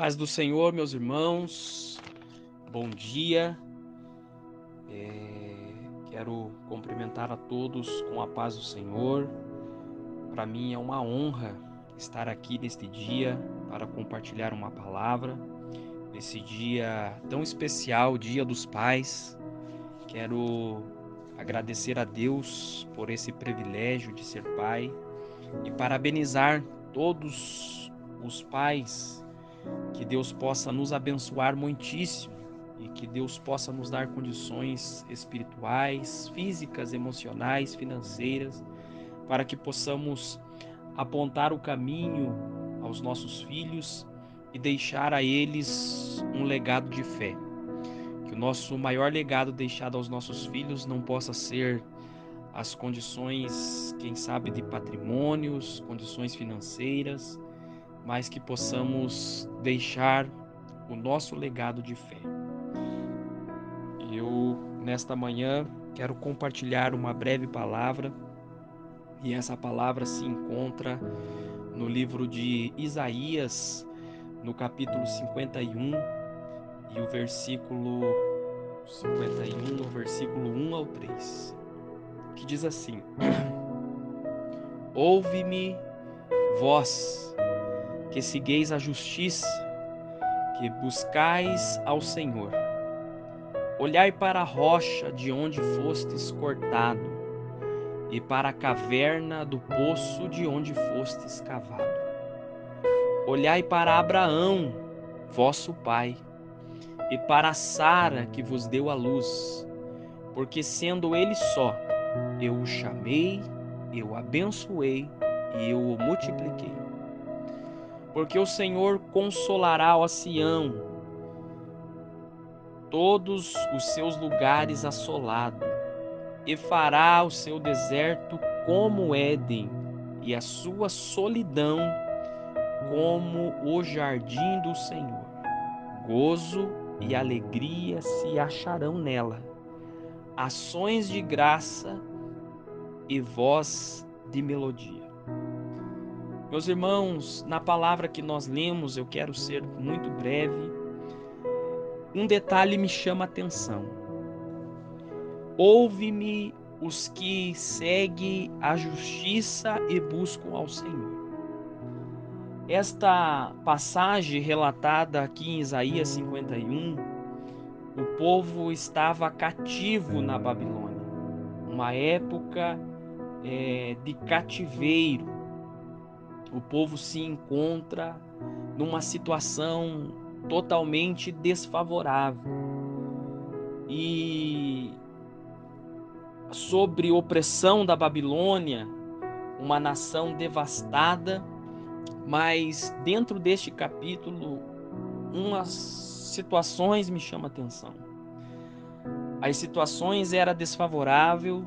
Paz do Senhor, meus irmãos, bom dia. Quero cumprimentar a todos com a paz do Senhor. Para mim é uma honra estar aqui neste dia para compartilhar uma palavra. Nesse dia tão especial, Dia dos Pais, quero agradecer a Deus por esse privilégio de ser pai e parabenizar todos os pais. Que Deus possa nos abençoar muitíssimo e que Deus possa nos dar condições espirituais, físicas, emocionais, financeiras, para que possamos apontar o caminho aos nossos filhos e deixar a eles um legado de fé. Que o nosso maior legado deixado aos nossos filhos não possa ser as condições, quem sabe, de patrimônios, condições financeiras, mas que possamos deixar o nosso legado de fé. Eu, nesta manhã, quero compartilhar uma breve palavra, e essa palavra se encontra no livro de Isaías, no capítulo 51, e o versículo 51, no versículo 1 ao 3, que diz assim: Ouve-me, vós, que segueis a justiça, que buscais ao Senhor. Olhai para a rocha de onde fostes cortado, e para a caverna do poço de onde fostes cavado. Olhai para Abraão, vosso pai, e para Sara, que vos deu a luz, porque sendo ele só, eu o chamei, eu o abençoei e eu o multipliquei. Porque o Senhor consolará a Sião todos os seus lugares assolados, e fará o seu deserto como Éden, e a sua solidão como o jardim do Senhor. Gozo e alegria se acharão nela, ações de graça e voz de melodia. Meus irmãos, na palavra que nós lemos, eu quero ser muito breve. Um detalhe me chama a atenção. Ouve-me os que seguem a justiça e buscam ao Senhor. Esta passagem relatada aqui em Isaías 51, o povo estava cativo na Babilônia, uma época de cativeiro. O povo se encontra numa situação totalmente desfavorável. E sobre opressão da Babilônia, uma nação devastada, mas dentro deste capítulo, umas situações me chamam a atenção. As situações eram desfavoráveis,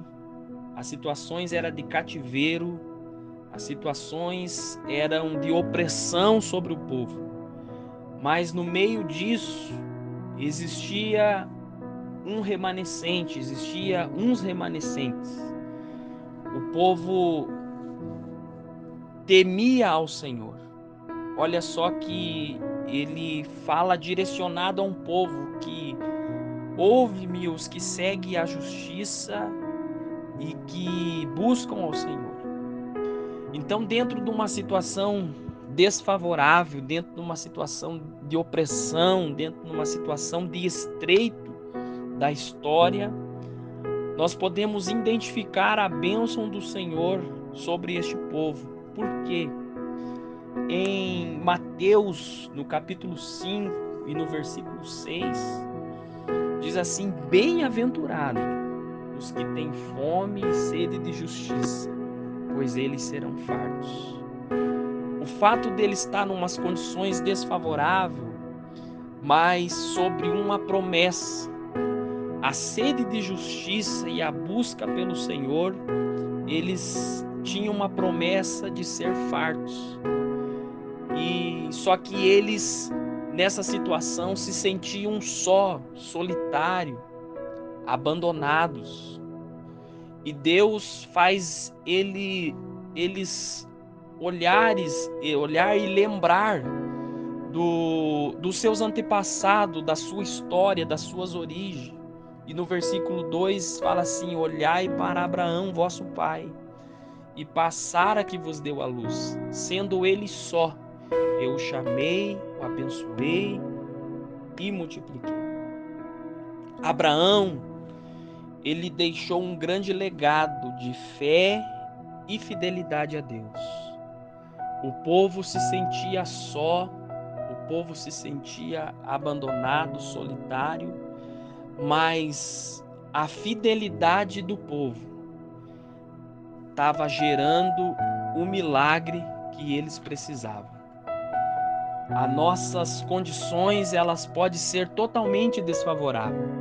as situações eram de cativeiro, as situações eram de opressão sobre o povo. Mas no meio disso, existia um remanescente, existia uns remanescentes. O povo temia ao Senhor. Olha só que ele fala direcionado a um povo que ouve-me os que seguem a justiça e que buscam ao Senhor. Então, dentro de uma situação desfavorável, dentro de uma situação de opressão, dentro de uma situação de estreito da história, nós podemos identificar a bênção do Senhor sobre este povo. Por quê? Em Mateus, no capítulo 5 e no versículo 6, diz assim: Bem-aventurado os que têm fome e sede de justiça, pois eles serão fartos. O fato dele estar em umas condições desfavoráveis, mas sobre uma promessa, a sede de justiça e a busca pelo Senhor, eles tinham uma promessa de ser fartos. E só que eles, nessa situação, se sentiam só, solitário, abandonados. E Deus faz eles olhar e lembrar dos seus antepassados, da sua história, das suas origens. E no versículo 2 fala assim: olhai para Abraão, vosso pai, e para Sara que vos deu a luz, sendo ele só, eu o chamei, o abençoei e multipliquei. Abraão, ele deixou um grande legado de fé e fidelidade a Deus. O povo se sentia só, o povo se sentia abandonado, solitário, mas a fidelidade do povo estava gerando o milagre que eles precisavam. As nossas condições, elas podem ser totalmente desfavoráveis.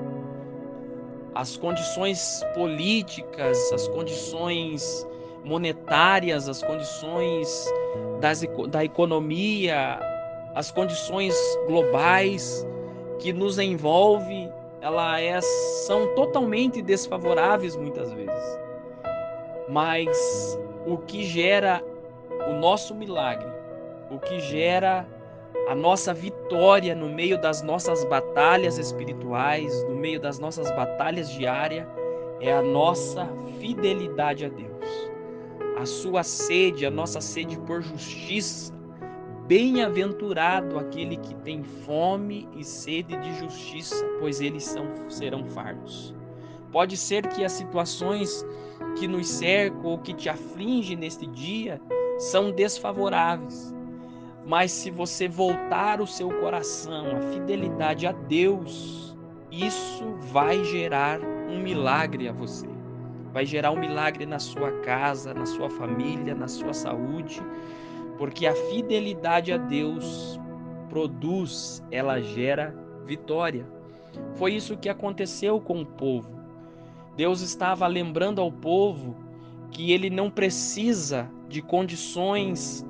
As condições políticas, as condições monetárias, as condições da economia, as condições globais que nos envolvem, são totalmente desfavoráveis muitas vezes. Mas o que gera o nosso milagre, o que gera a nossa vitória no meio das nossas batalhas espirituais, no meio das nossas batalhas diárias, é a nossa fidelidade a Deus. A sua sede, a nossa sede por justiça. Bem-aventurado aquele que tem fome e sede de justiça, pois eles serão fartos. Pode ser que as situações que nos cercam ou que te afligem neste dia são desfavoráveis. Mas se você voltar o seu coração, a fidelidade a Deus, isso vai gerar um milagre a você. Vai gerar um milagre na sua casa, na sua família, na sua saúde, porque a fidelidade a Deus produz, ela gera vitória. Foi isso que aconteceu com o povo. Deus estava lembrando ao povo que ele não precisa de condições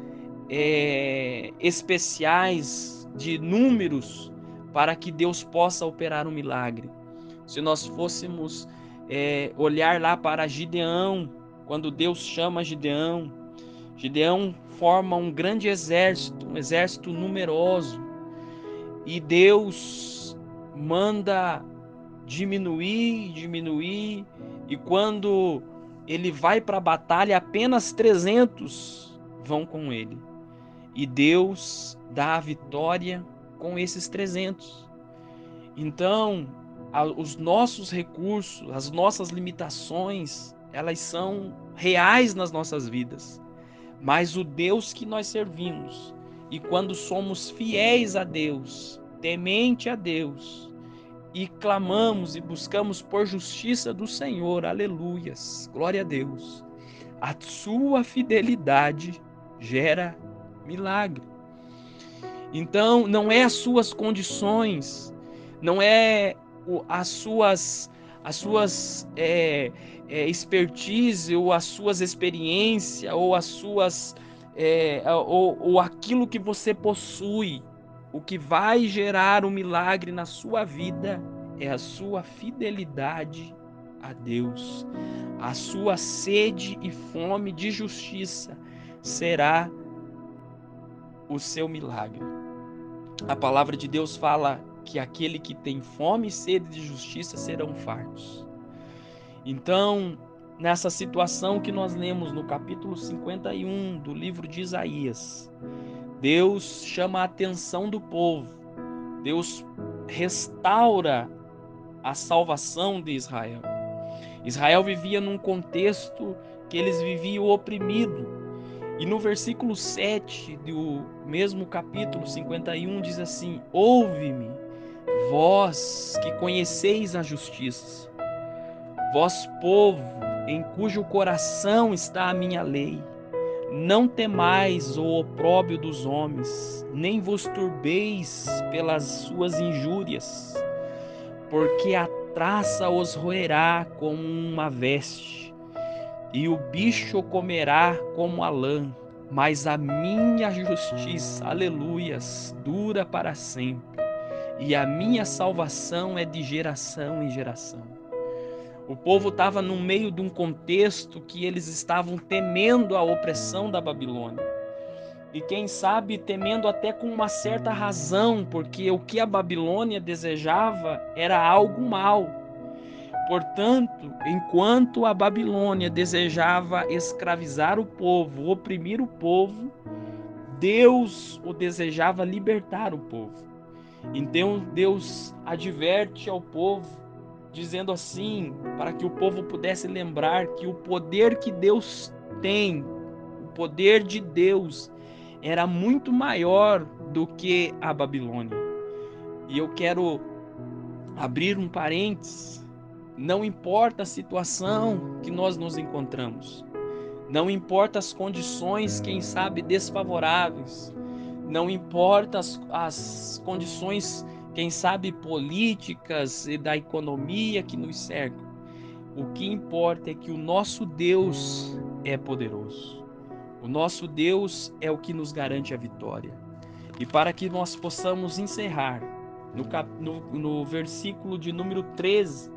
especiais, de números, para que Deus possa operar um milagre. Se nós fôssemos olhar lá para Gideão, quando Deus chama Gideão, Gideão forma um grande exército, um exército numeroso, e Deus manda diminuir, e quando ele vai para a batalha, apenas 300 vão com ele. E Deus dá a vitória com esses 300. Então, os nossos recursos, as nossas limitações, elas são reais nas nossas vidas. Mas o Deus que nós servimos, e quando somos fiéis a Deus, temente a Deus, e clamamos e buscamos por justiça do Senhor, aleluias, glória a Deus, a sua fidelidade gera milagre. Então, não é as suas condições, não é as suas expertise, ou as suas experiências, ou as suas ou aquilo que você possui. O que vai gerar um milagre na sua vida é a sua fidelidade a Deus. A sua sede e fome de justiça será o seu milagre. A palavra de Deus fala que aquele que tem fome e sede de justiça serão fartos. Então, nessa situação que nós lemos no capítulo 51 do livro de Isaías, Deus chama a atenção do povo. Deus restaura a salvação de Israel. Israel vivia num contexto que eles viviam oprimido. E no versículo 7 do mesmo capítulo 51 diz assim: ouve-me, vós que conheceis a justiça, vós povo em cujo coração está a minha lei. Não temais o opróbrio dos homens, nem vos turbeis pelas suas injúrias, porque a traça os roerá como uma veste, e o bicho comerá como a lã, mas a minha justiça, aleluias, dura para sempre, e a minha salvação é de geração em geração. O povo estava no meio de um contexto que eles estavam temendo a opressão da Babilônia. e quem sabe temendo até com uma certa razão, porque o que a Babilônia desejava era algo mal. Portanto, enquanto a Babilônia desejava escravizar o povo, oprimir o povo, Deus o desejava libertar o povo. Então Deus adverte ao povo, dizendo assim, para que o povo pudesse lembrar que o poder que Deus tem, o poder de Deus, era muito maior do que a Babilônia. E eu quero abrir um parênteses. Não importa a situação que nós nos encontramos, não importa as condições, quem sabe, desfavoráveis, não importa as condições, quem sabe, políticas e da economia que nos cercam. O que importa é que o nosso Deus é poderoso. O nosso Deus é o que nos garante a vitória. E para que nós possamos encerrar, no versículo de número 13,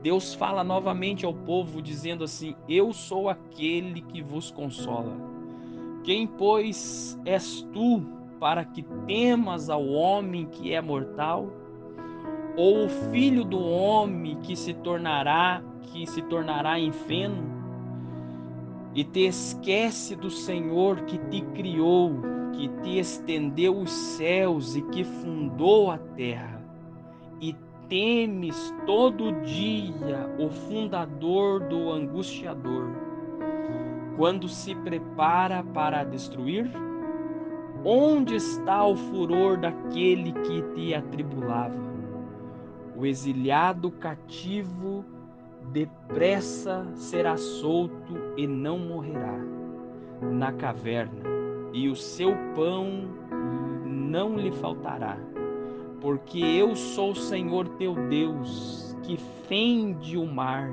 Deus fala novamente ao povo, dizendo assim: eu sou aquele que vos consola. Quem, pois, és tu para que temas ao homem que é mortal? Ou o filho do homem que se tornará em feno? E te esquece do Senhor que te criou, que te estendeu os céus e que fundou a terra, e temes todo dia o fundador do angustiador, quando se prepara para destruir? Onde está o furor daquele que te atribulava? O exilhado cativo depressa será solto e não morrerá na caverna, e o seu pão não lhe faltará, porque eu sou o Senhor teu Deus, que fende o mar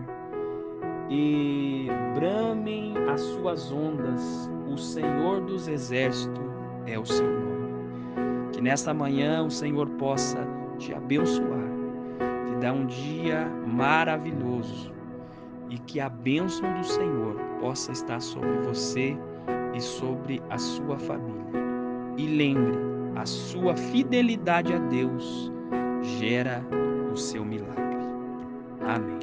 e bramem as suas ondas, o Senhor dos exércitos é o seu nome. Que nesta manhã o Senhor possa te abençoar, te dar um dia maravilhoso, e que a bênção do Senhor possa estar sobre você e sobre a sua família. E lembre, a sua fidelidade a Deus gera o seu milagre. Amém.